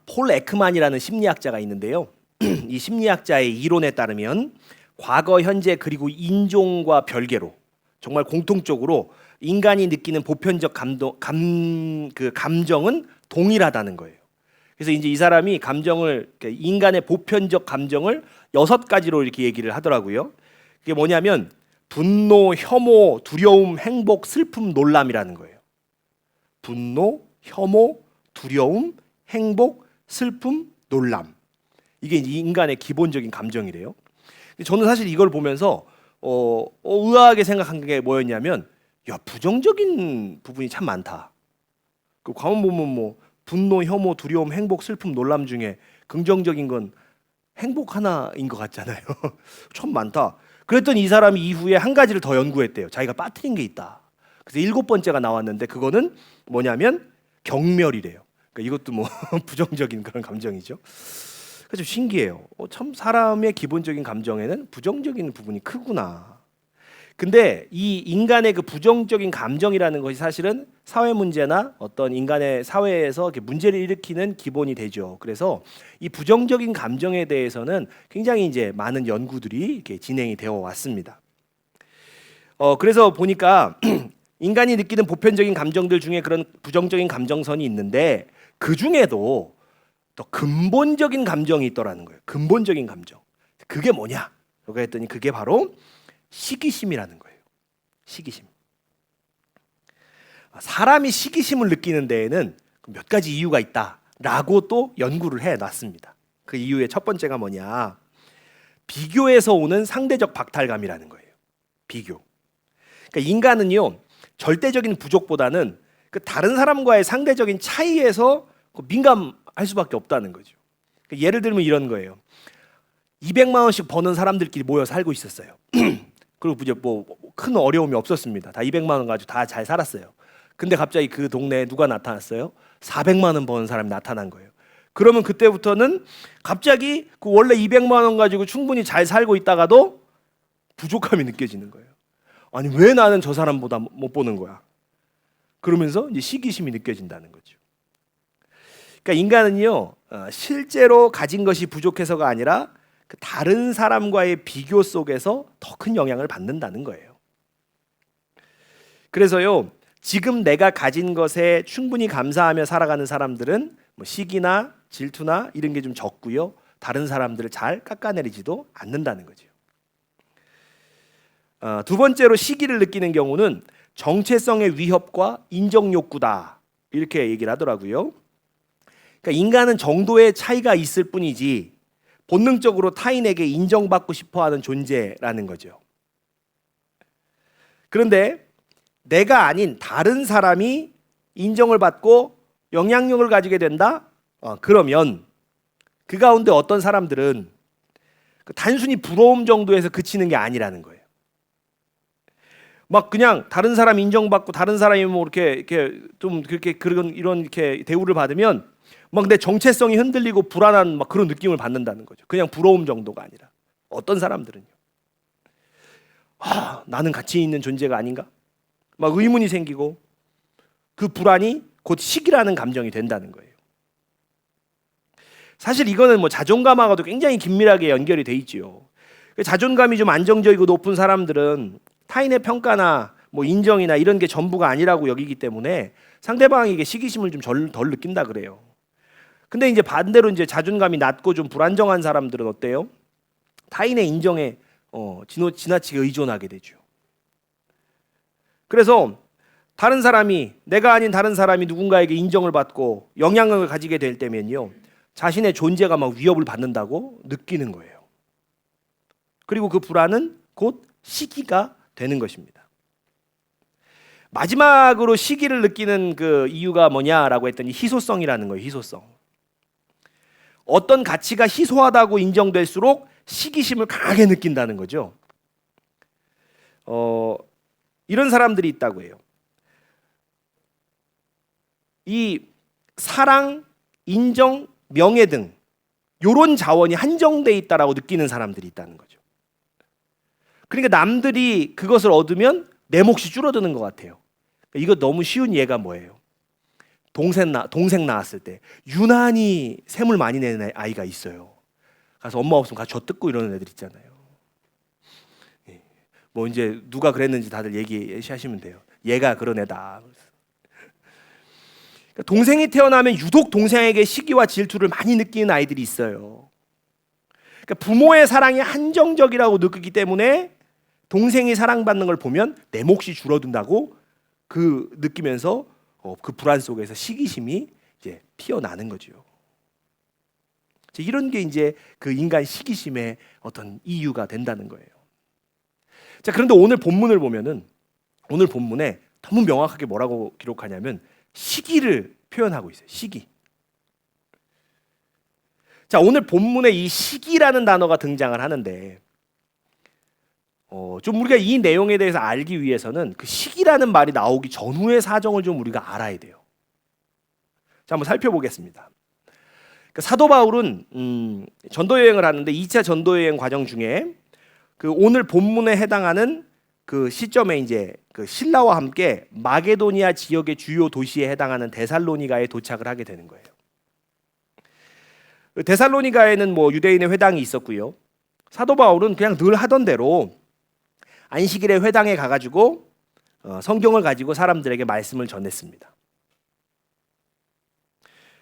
폴 에크만이라는 심리학자가 있는데요. 이 심리학자의 이론에 따르면 과거, 현재 그리고 인종과 별개로 정말 공통적으로 인간이 느끼는 보편적 감정은 동일하다는 거예요. 그래서 이제 이 사람이 인간의 보편적 감정을 6가지로 이렇게 얘기를 하더라고요. 그게 뭐냐면 분노, 혐오, 두려움, 행복, 슬픔, 놀람이라는 거예요. 분노, 혐오, 두려움, 행복, 슬픔, 놀람. 이게 이제 인간의 기본적인 감정이래요. 저는 사실 이걸 보면서 의아하게 생각한 게 뭐였냐면, 야, 부정적인 부분이 참 많다. 그 가만 보면 뭐 분노, 혐오, 두려움, 행복, 슬픔, 놀람 중에 긍정적인 건 행복 하나인 것 같잖아요. 참 많다. 그랬더니 이 사람이 이후에 한 가지를 더 연구했대요. 자기가 빠뜨린 게 있다. 그래서 7번째가 나왔는데 그거는 뭐냐면 경멸이래요. 그러니까 이것도 뭐 부정적인 그런 감정이죠. 그래서 좀 신기해요. 참 사람의 기본적인 감정에는 부정적인 부분이 크구나. 근데 이 인간의 그 부정적인 감정이라는 것이 사실은 사회 문제나 어떤 인간의 사회에서 이렇게 문제를 일으키는 기본이 되죠. 그래서 이 부정적인 감정에 대해서는 굉장히 이제 많은 연구들이 이렇게 진행이 되어 왔습니다. 그래서 보니까 인간이 느끼는 보편적인 감정들 중에 그런 부정적인 감정선이 있는데 그 중에도 또 근본적인 감정이 있더라는 거예요. 근본적인 감정. 그게 뭐냐? 라고 했더니 그게 바로 시기심이라는 거예요. 시기심. 사람이 시기심을 느끼는 데에는 몇 가지 이유가 있다라고 또 연구를 해놨습니다. 그 이유의 첫 번째가 뭐냐? 비교에서 오는 상대적 박탈감이라는 거예요. 비교. 그러니까 인간은요, 절대적인 부족보다는 그 다른 사람과의 상대적인 차이에서 민감할 수밖에 없다는 거죠. 그러니까 예를 들면 이런 거예요. 200만 원씩 버는 사람들끼리 모여 살고 있었어요. 그리고 이제 뭐 큰 어려움이 없었습니다. 다 200만 원 가지고 다 잘 살았어요. 근데 갑자기 그 동네에 누가 나타났어요? 400만 원 버는 사람이 나타난 거예요. 그러면 그때부터는 갑자기 그 원래 200만 원 가지고 충분히 잘 살고 있다가도 부족함이 느껴지는 거예요. 아니 왜 나는 저 사람보다 못 보는 거야? 그러면서 이제 시기심이 느껴진다는 거죠. 그러니까 인간은요, 실제로 가진 것이 부족해서가 아니라 그 다른 사람과의 비교 속에서 더 큰 영향을 받는다는 거예요. 그래서요, 지금 내가 가진 것에 충분히 감사하며 살아가는 사람들은 뭐 시기나 질투나 이런 게 좀 적고요, 다른 사람들을 잘 깎아내리지도 않는다는 거죠. 두 번째로 시기를 느끼는 경우는 정체성의 위협과 인정 욕구다, 이렇게 얘기를 하더라고요. 그러니까 인간은 정도의 차이가 있을 뿐이지 본능적으로 타인에게 인정받고 싶어하는 존재라는 거죠. 그런데 내가 아닌 다른 사람이 인정을 받고 영향력을 가지게 된다? 그러면 그 가운데 어떤 사람들은 단순히 부러움 정도에서 그치는 게 아니라는 거예요. 막 그냥 다른 사람 인정받고 다른 사람이 뭐 이렇게 좀 그렇게 이런 이렇게 대우를 받으면 막 내 정체성이 흔들리고 불안한 막 그런 느낌을 받는다는 거죠. 그냥 부러움 정도가 아니라 어떤 사람들은요, 나는 가치 있는 존재가 아닌가? 막 의문이 생기고 그 불안이 곧 시기라는 감정이 된다는 거예요. 사실 이거는 뭐 자존감하고도 굉장히 긴밀하게 연결이 돼 있지요. 자존감이 좀 안정적이고 높은 사람들은 타인의 평가나 뭐 인정이나 이런 게 전부가 아니라고 여기기 때문에 상대방에게 시기심을 좀 덜 느낀다 그래요. 근데 이제 반대로 이제 자존감이 낮고 좀 불안정한 사람들은 어때요? 타인의 인정에 지나치게 의존하게 되죠. 그래서 다른 사람이, 내가 아닌 다른 사람이 누군가에게 인정을 받고 영향력을 가지게 될 때면요, 자신의 존재가 막 위협을 받는다고 느끼는 거예요. 그리고 그 불안은 곧 시기가 되는 것입니다. 마지막으로 시기를 느끼는 그 이유가 뭐냐라고 했더니 희소성이라는 거예요. 희소성. 어떤 가치가 희소하다고 인정될수록 시기심을 강하게 느낀다는 거죠. 이런 사람들이 있다고 해요. 이 사랑, 인정, 명예 등 이런 자원이 한정돼 있다라고 느끼는 사람들이 있다는 거죠. 그러니까 남들이 그것을 얻으면 내 몫이 줄어드는 것 같아요. 이거 너무 쉬운 예가 뭐예요? 동생 낳았을 때 유난히 샘을 많이 내는 아이가 있어요. 가서 엄마 없으면 가서 젖 뜯고 이러는 애들 있잖아요. 뭐 이제 누가 그랬는지 다들 얘기하시면 돼요. 얘가 그런 애다. 그러니까 동생이 태어나면 유독 동생에게 시기와 질투를 많이 느끼는 아이들이 있어요. 그러니까 부모의 사랑이 한정적이라고 느끼기 때문에 동생이 사랑받는 걸 보면 내 몫이 줄어든다고 그 느끼면서 그 불안 속에서 시기심이 이제 피어나는 거죠. 이런 게 이제 그 인간 시기심의 어떤 이유가 된다는 거예요. 자, 그런데 오늘 본문을 보면은 오늘 본문에 너무 명확하게 뭐라고 기록하냐면 시기를 표현하고 있어요. 시기. 자, 오늘 본문에 이 시기라는 단어가 등장을 하는데 좀 우리가 이 내용에 대해서 알기 위해서는 그 시기라는 말이 나오기 전후의 사정을 좀 우리가 알아야 돼요. 자, 한번 살펴보겠습니다. 그러니까 사도 바울은 전도 여행을 하는데 2차 전도 여행 과정 중에 그 오늘 본문에 해당하는 그 시점에 이제 그 신라와 함께 마게도니아 지역의 주요 도시에 해당하는 데살로니가에 도착을 하게 되는 거예요. 데살로니가에는 뭐 유대인의 회당이 있었고요. 사도 바울은 그냥 늘 하던 대로 안식일에 회당에 가가지고 성경을 가지고 사람들에게 말씀을 전했습니다.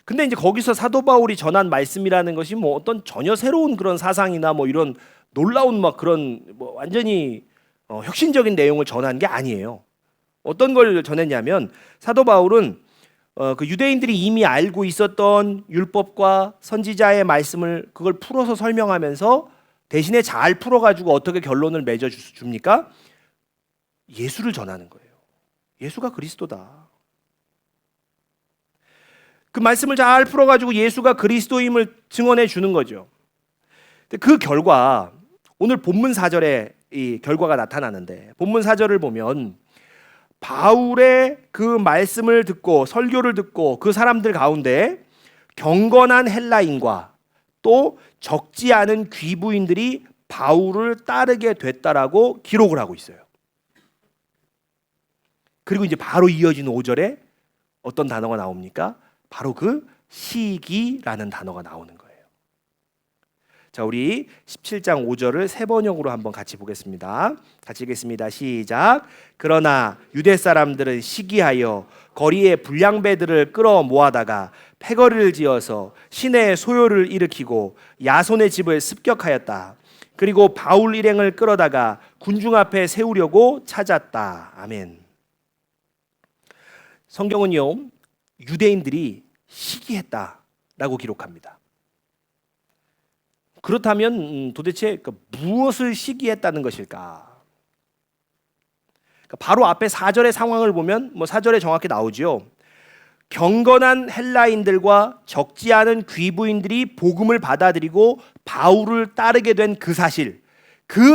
근데 이제 거기서 사도 바울이 전한 말씀이라는 것이 뭐 어떤 전혀 새로운 그런 사상이나 뭐 이런 놀라운 막 그런 뭐 완전히 혁신적인 내용을 전한 게 아니에요. 어떤 걸 전했냐면 사도 바울은 그 유대인들이 이미 알고 있었던 율법과 선지자의 말씀을 그걸 풀어서 설명하면서 대신에 잘 풀어가지고 어떻게 결론을 맺어줍니까? 예수를 전하는 거예요. 예수가 그리스도다. 그 말씀을 잘 풀어가지고 예수가 그리스도임을 증언해 주는 거죠. 그 결과 오늘 본문 4절에 이 결과가 나타나는데 본문 4절을 보면 바울의 그 말씀을 듣고 설교를 듣고 그 사람들 가운데 경건한 헬라인과 또 적지 않은 귀부인들이 바울을 따르게 됐다라고 기록을 하고 있어요. 그리고 이제 바로 이어지는 5절에 어떤 단어가 나옵니까? 바로 그 시기라는 단어가 나오는 거예요. 자, 우리 17장 5절을 세 번역으로 한번 같이 보겠습니다. 같이 읽겠습니다. 시작. 그러나 유대 사람들은 시기하여 거리에 불량배들을 끌어 모아다가 패거리를 지어서 시내에 소요를 일으키고 야손의 집을 습격하였다. 그리고 바울 일행을 끌어다가 군중 앞에 세우려고 찾았다. 아멘. 성경은요, 유대인들이 시기했다라고 기록합니다. 그렇다면 도대체 무엇을 시기했다는 것일까? 바로 앞에 4절의 상황을 보면 뭐 4절에 정확히 나오죠. 경건한 헬라인들과 적지 않은 귀부인들이 복음을 받아들이고 바울을 따르게 된 그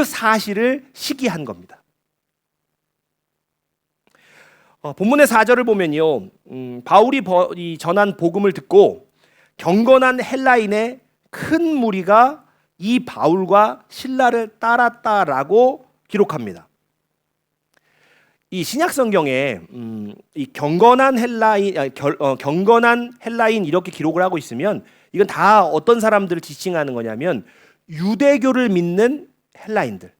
사실을 시기한 겁니다. 본문의 4절을 보면요, 바울이 전한 복음을 듣고 경건한 헬라인의 큰 무리가 이 바울과 신라를 따랐다라고 기록합니다. 이 신약 성경에 이 경건한 헬라인 이렇게 기록을 하고 있으면 이건 다 어떤 사람들을 지칭하는 거냐면 유대교를 믿는 헬라인들,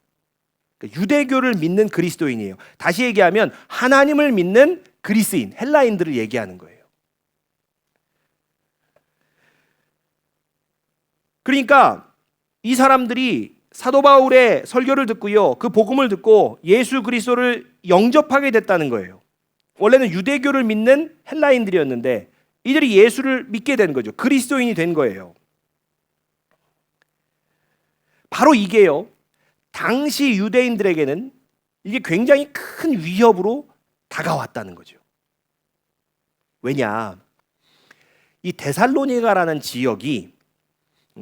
유대교를 믿는 그리스도인이에요. 다시 얘기하면 하나님을 믿는 그리스인, 헬라인들을 얘기하는 거예요. 그러니까 이 사람들이 사도 바울의 설교를 듣고요, 그 복음을 듣고 예수 그리스도를 영접하게 됐다는 거예요. 원래는 유대교를 믿는 헬라인들이었는데 이들이 예수를 믿게 된 거죠. 그리스도인이 된 거예요. 바로 이게요, 당시 유대인들에게는 이게 굉장히 큰 위협으로 다가왔다는 거죠. 왜냐? 이 데살로니가라는 지역이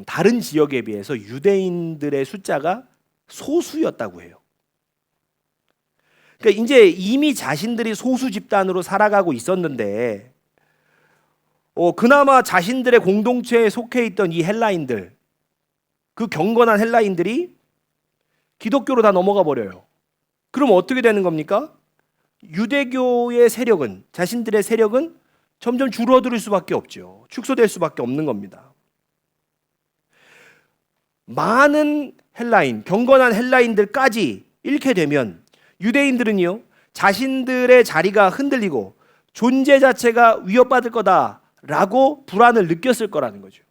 다른 지역에 비해서 유대인들의 숫자가 소수였다고 해요. 그러니까 이제 이미 자신들이 소수 집단으로 살아가고 있었는데 그나마 자신들의 공동체에 속해 있던 이 헬라인들, 그 경건한 헬라인들이 기독교로 다 넘어가 버려요. 그럼 어떻게 되는 겁니까? 유대교의 세력은, 자신들의 세력은 점점 줄어들 수밖에 없죠. 축소될 수밖에 없는 겁니다. 많은 헬라인, 경건한 헬라인들까지 잃게 되면 유대인들은요, 자신들의 자리가 흔들리고 존재 자체가 위협받을 거다라고 불안을 느꼈을 거라는 거죠.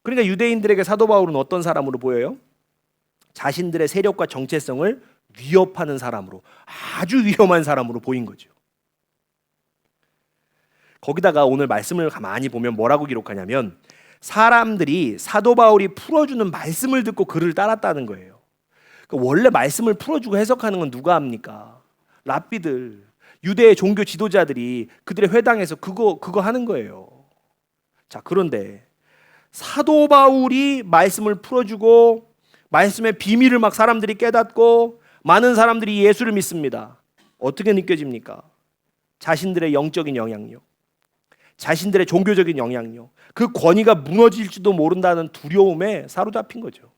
그러니까 유대인들에게 사도 바울은 어떤 사람으로 보여요? 자신들의 세력과 정체성을 위협하는 사람으로, 아주 위험한 사람으로 보인 거죠. 거기다가 오늘 말씀을 가만히 보면 뭐라고 기록하냐면 사람들이 사도 바울이 풀어주는 말씀을 듣고 그를 따랐다는 거예요. 그러니까 원래 말씀을 풀어주고 해석하는 건 누가 합니까? 랍비들, 유대의 종교 지도자들이 그들의 회당에서 그거 하는 거예요. 자, 그런데 사도 바울이 말씀을 풀어주고 말씀의 비밀을 막 사람들이 깨닫고 많은 사람들이 예수를 믿습니다. 어떻게 느껴집니까? 자신들의 영적인 영향력, 자신들의 종교적인 영향력, 그 권위가 무너질지도 모른다는 두려움에 사로잡힌 거죠.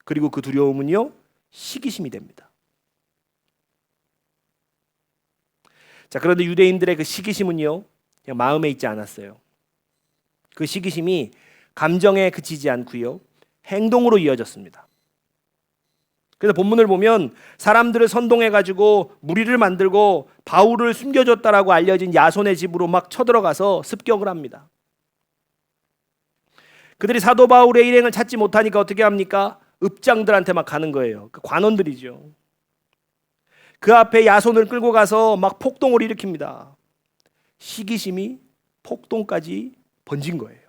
그리고 그 두려움은요, 시기심이 됩니다. 자, 그런데 유대인들의 그 시기심은요, 그냥 마음에 있지 않았어요. 그 시기심이 감정에 그치지 않고요, 행동으로 이어졌습니다. 그래서 본문을 보면 사람들을 선동해가지고 무리를 만들고 바울을 숨겨줬다라고 알려진 야손의 집으로 막 쳐들어가서 습격을 합니다. 그들이 사도 바울의 일행을 찾지 못하니까 어떻게 합니까? 읍장들한테 막 가는 거예요. 그 관원들이죠. 그 앞에 야손을 끌고 가서 막 폭동을 일으킵니다. 시기심이 폭동까지 번진 거예요.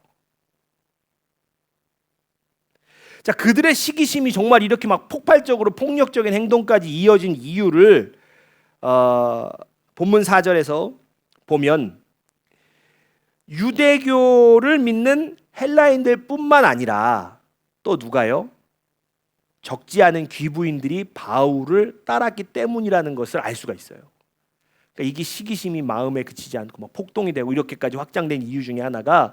자, 그들의 시기심이 정말 이렇게 막 폭발적으로 폭력적인 행동까지 이어진 이유를 본문 4절에서 보면 유대교를 믿는 헬라인들뿐만 아니라 또 누가요? 적지 않은 귀부인들이 바울을 따랐기 때문이라는 것을 알 수가 있어요. 그러니까 이게 시기심이 마음에 그치지 않고 막 폭동이 되고 이렇게까지 확장된 이유 중에 하나가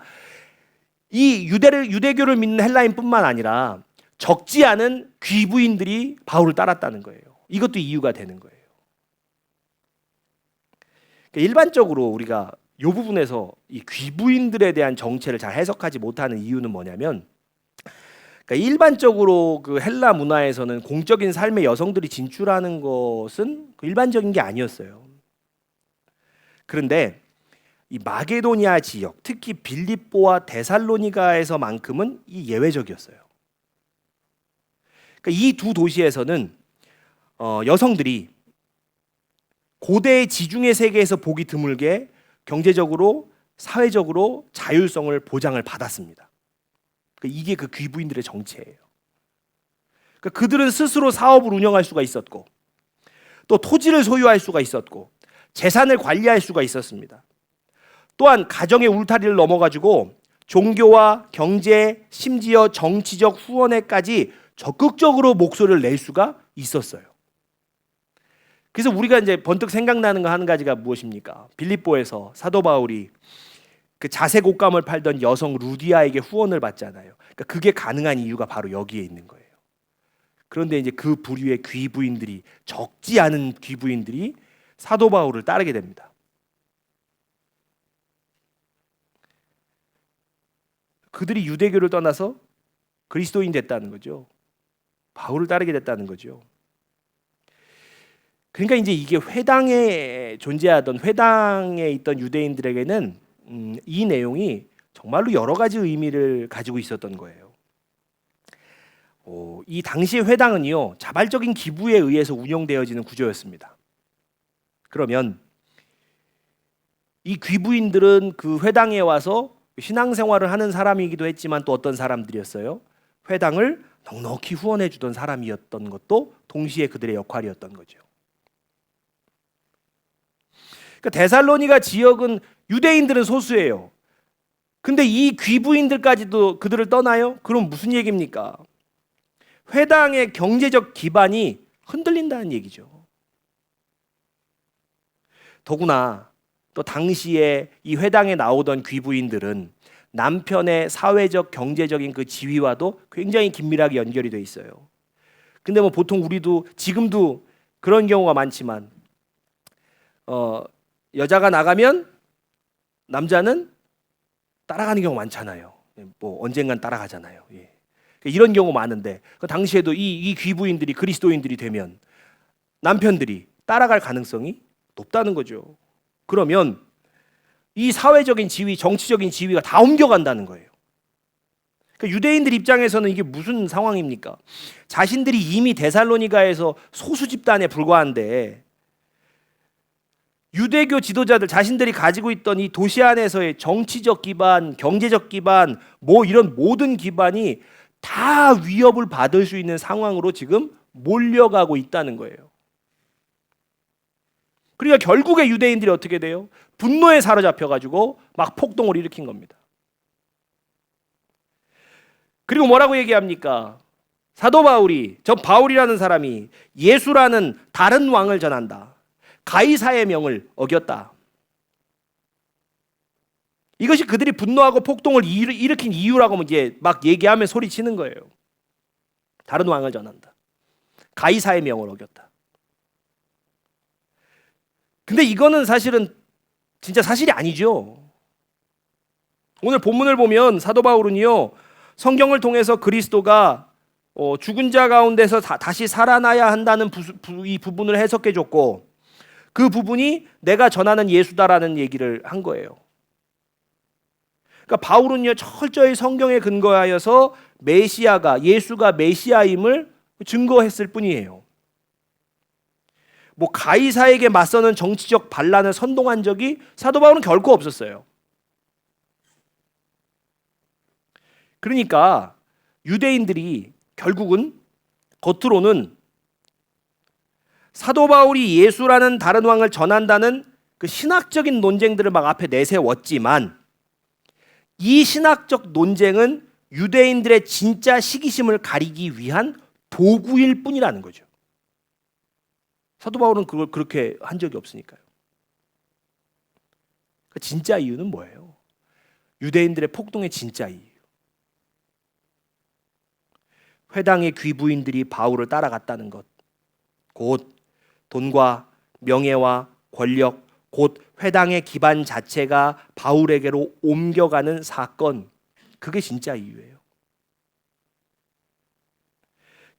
이 유대교를 믿는 헬라인뿐만 아니라 적지 않은 귀부인들이 바울을 따랐다는 거예요. 이것도 이유가 되는 거예요. 그러니까 일반적으로 우리가 이 부분에서 이 귀부인들에 대한 정체를 잘 해석하지 못하는 이유는 뭐냐면, 그러니까 일반적으로 그 헬라 문화에서는 공적인 삶에 여성들이 진출하는 것은 일반적인 게 아니었어요. 그런데 이 마게도니아 지역, 특히 빌립보와 데살로니가에서만큼은 이 예외적이었어요. 그러니까 이 두 도시에서는 여성들이 고대의 지중해 세계에서 보기 드물게 경제적으로, 사회적으로 자율성을 보장을 받았습니다. 그러니까 이게 그 귀부인들의 정체예요. 그러니까 그들은 스스로 사업을 운영할 수가 있었고, 또 토지를 소유할 수가 있었고, 재산을 관리할 수가 있었습니다. 또한 가정의 울타리를 넘어가지고 종교와 경제, 심지어 정치적 후원에까지 적극적으로 목소리를 낼 수가 있었어요. 그래서 우리가 이제 번뜩 생각나는 거 한 가지가 무엇입니까? 빌립보에서 사도 바울이 그 자색 옷감을 팔던 여성 루디아에게 후원을 받잖아요. 그러니까 그게 가능한 이유가 바로 여기에 있는 거예요. 그런데 이제 그 부류의 귀부인들이, 적지 않은 귀부인들이 사도 바울을 따르게 됩니다. 그들이 유대교를 떠나서 그리스도인 됐다는 거죠. 바울을 따르게 됐다는 거죠. 그러니까 이제 이게 회당에 존재하던, 회당에 있던 유대인들에게는 이 내용이 정말로 여러 가지 의미를 가지고 있었던 거예요. 이 당시의 회당은요, 자발적인 기부에 의해서 운영되어지는 구조였습니다. 그러면 이 귀부인들은 그 회당에 와서 신앙생활을 하는 사람이기도 했지만 또 어떤 사람들이었어요? 회당을 넉넉히 후원해 주던 사람이었던 것도 동시에 그들의 역할이었던 거죠. 그러니까 데살로니가 지역은 유대인들은 소수예요. 근데 이 귀부인들까지도 그들을 떠나요? 그럼 무슨 얘기입니까? 회당의 경제적 기반이 흔들린다는 얘기죠. 더구나 또 당시에 이 회당에 나오던 귀부인들은 남편의 사회적, 경제적인 그 지위와도 굉장히 긴밀하게 연결이 돼 있어요. 근데 뭐 보통 우리도 지금도 그런 경우가 많지만 여자가 나가면 남자는 따라가는 경우 많잖아요. 뭐 언젠간 따라가잖아요. 예. 이런 경우 많은데 그 당시에도 이 귀부인들이 그리스도인들이 되면 남편들이 따라갈 가능성이 높다는 거죠. 그러면 이 사회적인 지위, 정치적인 지위가 다 옮겨간다는 거예요. 그러니까 유대인들 입장에서는 이게 무슨 상황입니까? 자신들이 이미 데살로니가에서 소수 집단에 불과한데 유대교 지도자들 자신들이 가지고 있던 이 도시 안에서의 정치적 기반, 경제적 기반, 뭐 이런 모든 기반이 다 위협을 받을 수 있는 상황으로 지금 몰려가고 있다는 거예요. 그러니까 결국에 유대인들이 어떻게 돼요? 분노에 사로잡혀가지고 막 폭동을 일으킨 겁니다. 그리고 뭐라고 얘기합니까? 사도 바울이, 저 바울이라는 사람이 예수라는 다른 왕을 전한다. 가이사의 명을 어겼다. 이것이 그들이 분노하고 폭동을 일으킨 이유라고 이제 막 얘기하면 소리치는 거예요. 다른 왕을 전한다. 가이사의 명을 어겼다. 근데 이거는 사실은 진짜 사실이 아니죠. 오늘 본문을 보면 사도 바울은요, 성경을 통해서 그리스도가 죽은 자 가운데서 다시 살아나야 한다는 이 부분을 해석해 줬고, 그 부분이 내가 전하는 예수다라는 얘기를 한 거예요. 그러니까 바울은요, 철저히 성경에 근거하여서 예수가 메시아임을 증거했을 뿐이에요. 뭐 가이사에게 맞서는 정치적 반란을 선동한 적이 사도 바울은 결코 없었어요. 그러니까 유대인들이 결국은 겉으로는 사도 바울이 예수라는 다른 왕을 전한다는 그 신학적인 논쟁들을 막 앞에 내세웠지만 이 신학적 논쟁은 유대인들의 진짜 시기심을 가리기 위한 도구일 뿐이라는 거죠. 사도 바울은 그걸 그렇게 한 적이 없으니까요. 그 진짜 이유는 뭐예요? 유대인들의 폭동의 진짜 이유. 회당의 귀부인들이 바울을 따라갔다는 것. 곧 돈과 명예와 권력, 곧 회당의 기반 자체가 바울에게로 옮겨가는 사건. 그게 진짜 이유예요.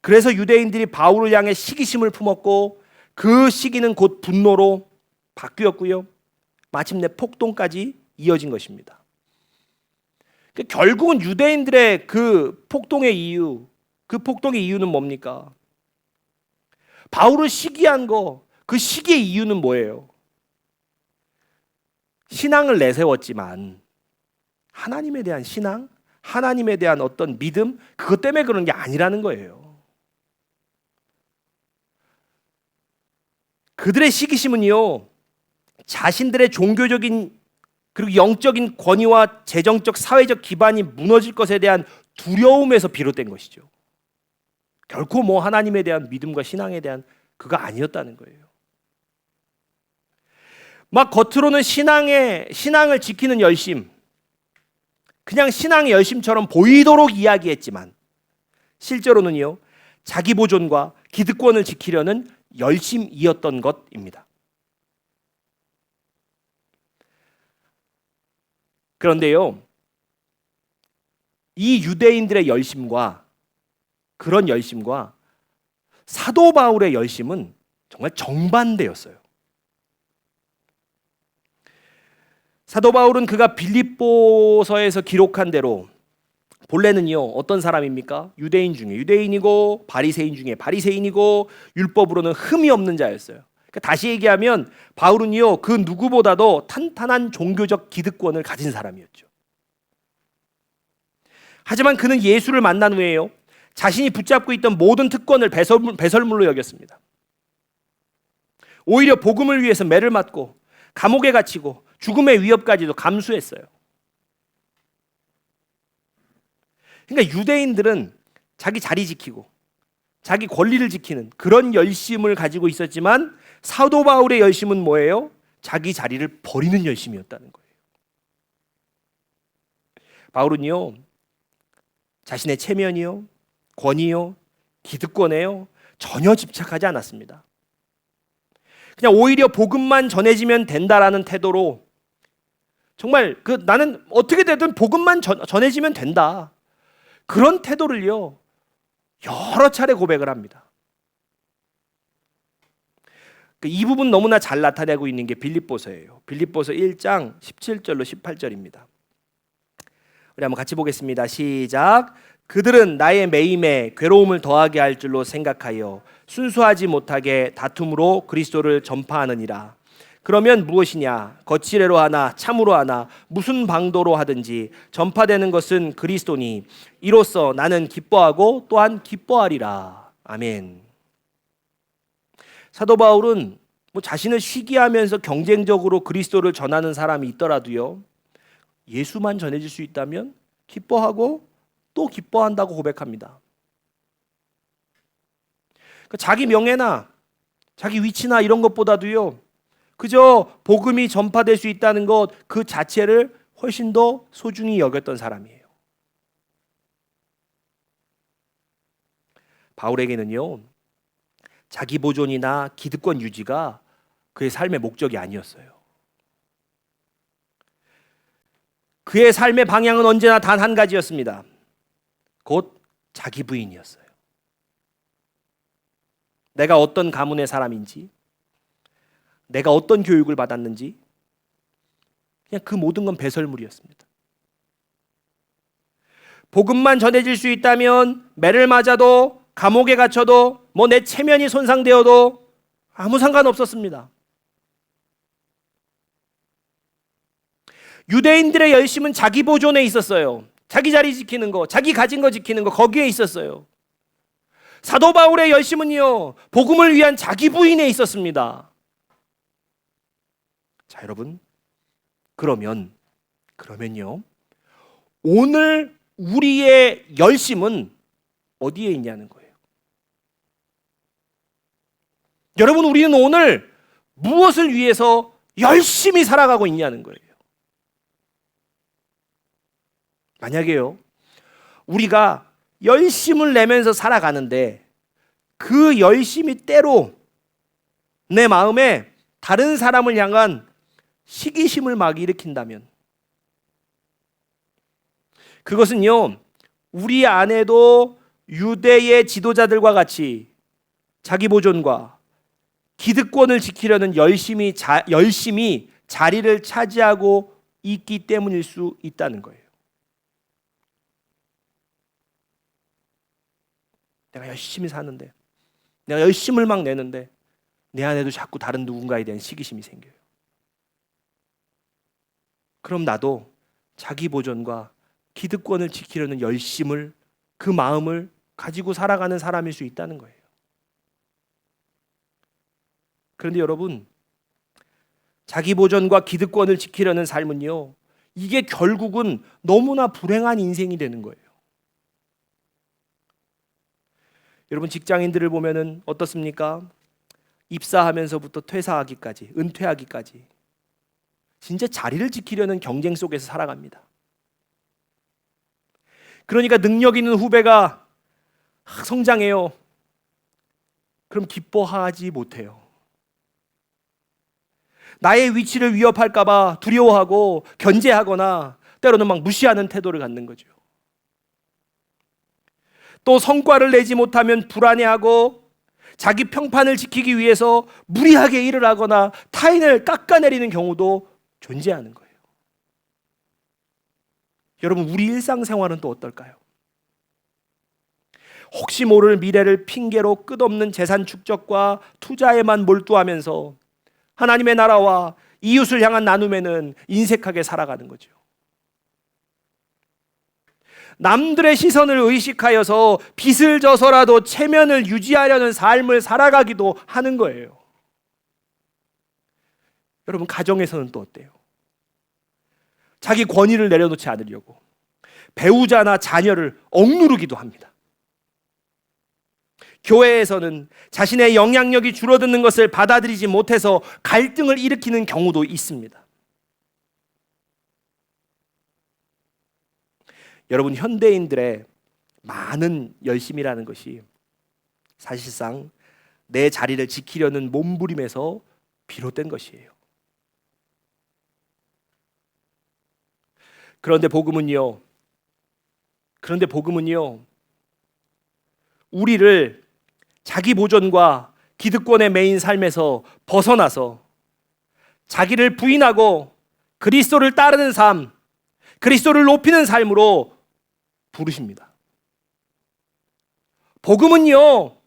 그래서 유대인들이 바울을 향해 시기심을 품었고 그 시기는 곧 분노로 바뀌었고요. 마침내 폭동까지 이어진 것입니다. 결국은 유대인들의 그 폭동의 이유는 뭡니까? 바울을 시기한 거, 그 시기의 이유는 뭐예요? 신앙을 내세웠지만 하나님에 대한 신앙, 하나님에 대한 어떤 믿음, 그것 때문에 그런 게 아니라는 거예요. 그들의 시기심은요, 자신들의 종교적인 그리고 영적인 권위와 재정적 사회적 기반이 무너질 것에 대한 두려움에서 비롯된 것이죠. 결코 뭐 하나님에 대한 믿음과 신앙에 대한 그거 아니었다는 거예요. 막 겉으로는 신앙을 지키는 열심, 그냥 신앙의 열심처럼 보이도록 이야기했지만 실제로는요, 자기 보존과 기득권을 지키려는 열심이었던 것입니다. 그런데요, 이 유대인들의 열심과 그런 열심과 사도 바울의 열심은 정말 정반대였어요. 사도 바울은 그가 빌립보서에서 기록한 대로 본래는요, 어떤 사람입니까? 유대인 중에 유대인이고 바리새인 중에 바리새인이고 율법으로는 흠이 없는 자였어요. 그러니까 다시 얘기하면 바울은요, 그 누구보다도 탄탄한 종교적 기득권을 가진 사람이었죠. 하지만 그는 예수를 만난 후에요, 자신이 붙잡고 있던 모든 특권을 배설물로 여겼습니다. 오히려 복음을 위해서 매를 맞고 감옥에 갇히고 죽음의 위협까지도 감수했어요. 그러니까 유대인들은 자기 자리 지키고 자기 권리를 지키는 그런 열심을 가지고 있었지만 사도 바울의 열심은 뭐예요? 자기 자리를 버리는 열심이었다는 거예요. 바울은요, 자신의 체면이요, 권위요, 기득권에요 전혀 집착하지 않았습니다. 그냥 오히려 복음만 전해지면 된다라는 태도로 정말 나는 어떻게 되든 복음만 전해지면 된다. 그런 태도를요. 여러 차례 고백을 합니다. 이 부분 너무나 잘 나타내고 있는 게 빌립보서예요. 빌립보서 1장 17절로 18절입니다. 우리 한번 같이 보겠습니다. 시작. 그들은 나의 매임에 괴로움을 더하게 할 줄로 생각하여 순수하지 못하게 다툼으로 그리스도를 전파하느니라. 그러면 무엇이냐? 거칠애로 하나 참으로 하나 무슨 방도로 하든지 전파되는 것은 그리스도니 이로써 나는 기뻐하고 또한 기뻐하리라. 아멘. 사도 바울은 자신을 시기하면서 경쟁적으로 그리스도를 전하는 사람이 있더라도요, 예수만 전해질 수 있다면 기뻐하고 또 기뻐한다고 고백합니다. 자기 명예나 자기 위치나 이런 것보다도요, 그저 복음이 전파될 수 있다는 것 그 자체를 훨씬 더 소중히 여겼던 사람이에요. 바울에게는요, 자기 보존이나 기득권 유지가 그의 삶의 목적이 아니었어요. 그의 삶의 방향은 언제나 단 한 가지였습니다. 곧 자기 부인이었어요. 내가 어떤 가문의 사람인지, 내가 어떤 교육을 받았는지, 그냥 그 모든 건 배설물이었습니다. 복음만 전해질 수 있다면 매를 맞아도 감옥에 갇혀도 내 체면이 손상되어도 아무 상관없었습니다. 유대인들의 열심은 자기 보존에 있었어요. 자기 자리 지키는 거, 자기 가진 거 지키는 거, 거기에 있었어요. 사도 바울의 열심은요, 복음을 위한 자기 부인에 있었습니다. 자, 여러분, 그러면요, 오늘 우리의 열심은 어디에 있냐는 거예요. 여러분, 우리는 오늘 무엇을 위해서 열심히 살아가고 있냐는 거예요. 만약에요, 우리가 열심을 내면서 살아가는데 그 열심이 때로 내 마음에 다른 사람을 향한 시기심을 막 일으킨다면, 그것은요, 우리 안에도 유대의 지도자들과 같이 자기 보존과 기득권을 지키려는 열심이 자리를 차지하고 있기 때문일 수 있다는 거예요. 내가 열심히 사는데, 내가 열심을 막 내는데 내 안에도 자꾸 다른 누군가에 대한 시기심이 생겨요. 그럼 나도 자기 보존과 기득권을 지키려는 열심을, 그 마음을 가지고 살아가는 사람일 수 있다는 거예요. 그런데 여러분, 자기 보존과 기득권을 지키려는 삶은요, 이게 결국은 너무나 불행한 인생이 되는 거예요. 여러분, 직장인들을 보면은 어떻습니까? 입사하면서부터 퇴사하기까지, 은퇴하기까지 진짜 자리를 지키려는 경쟁 속에서 살아갑니다. 그러니까 능력 있는 후배가 성장해요. 그럼 기뻐하지 못해요. 나의 위치를 위협할까 봐 두려워하고 견제하거나 때로는 막 무시하는 태도를 갖는 거죠. 또 성과를 내지 못하면 불안해하고 자기 평판을 지키기 위해서 무리하게 일을 하거나 타인을 깎아내리는 경우도 존재하는 거예요. 여러분, 우리 일상생활은 또 어떨까요? 혹시 모를 미래를 핑계로 끝없는 재산 축적과 투자에만 몰두하면서 하나님의 나라와 이웃을 향한 나눔에는 인색하게 살아가는 거죠. 남들의 시선을 의식하여서 빚을 져서라도 체면을 유지하려는 삶을 살아가기도 하는 거예요. 여러분, 가정에서는 또 어때요? 자기 권위를 내려놓지 않으려고 배우자나 자녀를 억누르기도 합니다. 교회에서는 자신의 영향력이 줄어드는 것을 받아들이지 못해서 갈등을 일으키는 경우도 있습니다. 여러분, 현대인들의 많은 열심이라는 것이 사실상 내 자리를 지키려는 몸부림에서 비롯된 것이에요. 그런데 복음은요, 우리를 자기 보존과 기득권에 매인 삶에서 벗어나서 자기를 부인하고 그리스도를 따르는 삶, 그리스도를 높이는 삶으로 부르십니다. 복음은요,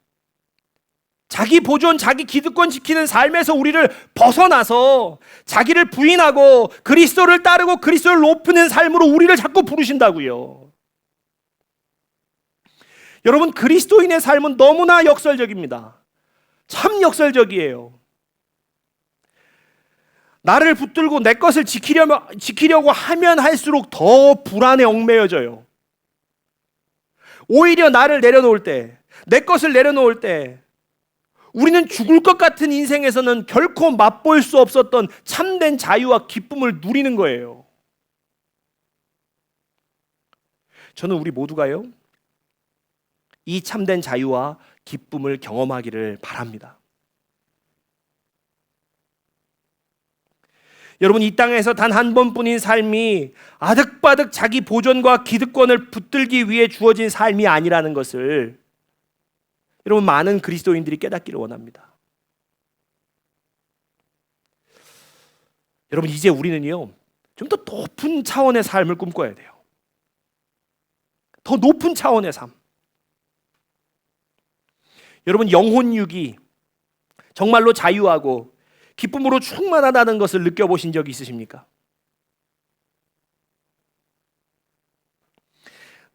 자기 보존, 자기 기득권 지키는 삶에서 우리를 벗어나서 자기를 부인하고 그리스도를 따르고 그리스도를 높이는 삶으로 우리를 자꾸 부르신다고요. 여러분, 그리스도인의 삶은 너무나 역설적입니다. 참 역설적이에요. 나를 붙들고 내 것을 지키려고 하면 할수록 더 불안에 얽매여져요. 오히려 나를 내려놓을 때, 내 것을 내려놓을 때 우리는 죽을 것 같은 인생에서는 결코 맛볼 수 없었던 참된 자유와 기쁨을 누리는 거예요. 저는 우리 모두가요, 이 참된 자유와 기쁨을 경험하기를 바랍니다. 여러분, 이 땅에서 단 한 번뿐인 삶이 아득바득 자기 보존과 기득권을 붙들기 위해 주어진 삶이 아니라는 것을 여러분, 많은 그리스도인들이 깨닫기를 원합니다. 여러분, 이제 우리는요, 좀 더 높은 차원의 삶을 꿈꿔야 돼요. 더 높은 차원의 삶. 여러분, 영혼육이 정말로 자유하고 기쁨으로 충만하다는 것을 느껴보신 적이 있으십니까?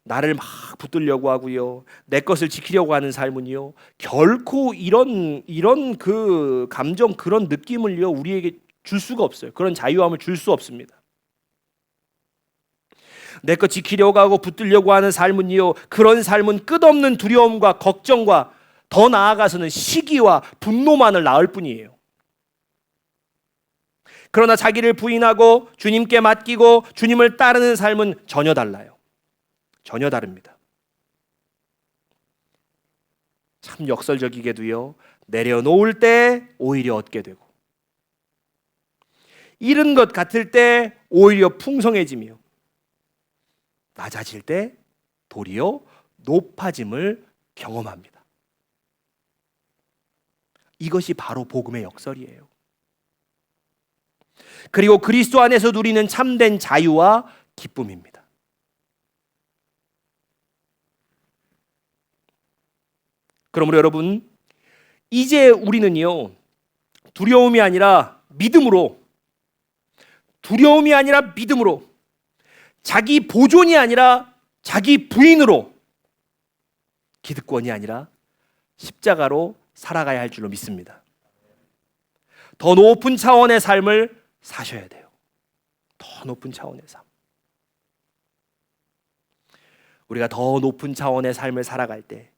나를 막 붙들려고 하고요, 내 것을 지키려고 하는 삶은요, 결코 이런 그 감정, 그런 느낌을요, 우리에게 줄 수가 없어요. 그런 자유함을 줄 수 없습니다. 내 것 지키려고 하고 붙들려고 하는 삶은요, 그런 삶은 끝없는 두려움과 걱정과 더 나아가서는 시기와 분노만을 낳을 뿐이에요. 그러나 자기를 부인하고 주님께 맡기고 주님을 따르는 삶은 전혀 달라요. 전혀 다릅니다. 참 역설적이게도요, 내려놓을 때 오히려 얻게 되고, 잃은 것 같을 때 오히려 풍성해지며, 낮아질 때 도리어 높아짐을 경험합니다. 이것이 바로 복음의 역설이에요. 그리고 그리스도 안에서 누리는 참된 자유와 기쁨입니다. 그러므로 여러분, 이제 우리는요, 두려움이 아니라 믿음으로, 자기 보존이 아니라 자기 부인으로, 기득권이 아니라 십자가로 살아가야 할 줄로 믿습니다. 더 높은 차원의 삶을 사셔야 돼요. 더 높은 차원의 삶. 우리가 더 높은 차원의 삶을 살아갈 때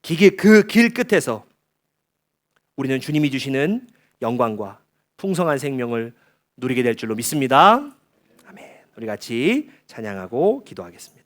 그 길 끝에서 우리는 주님이 주시는 영광과 풍성한 생명을 누리게 될 줄로 믿습니다. 아멘. 우리 같이 찬양하고 기도하겠습니다.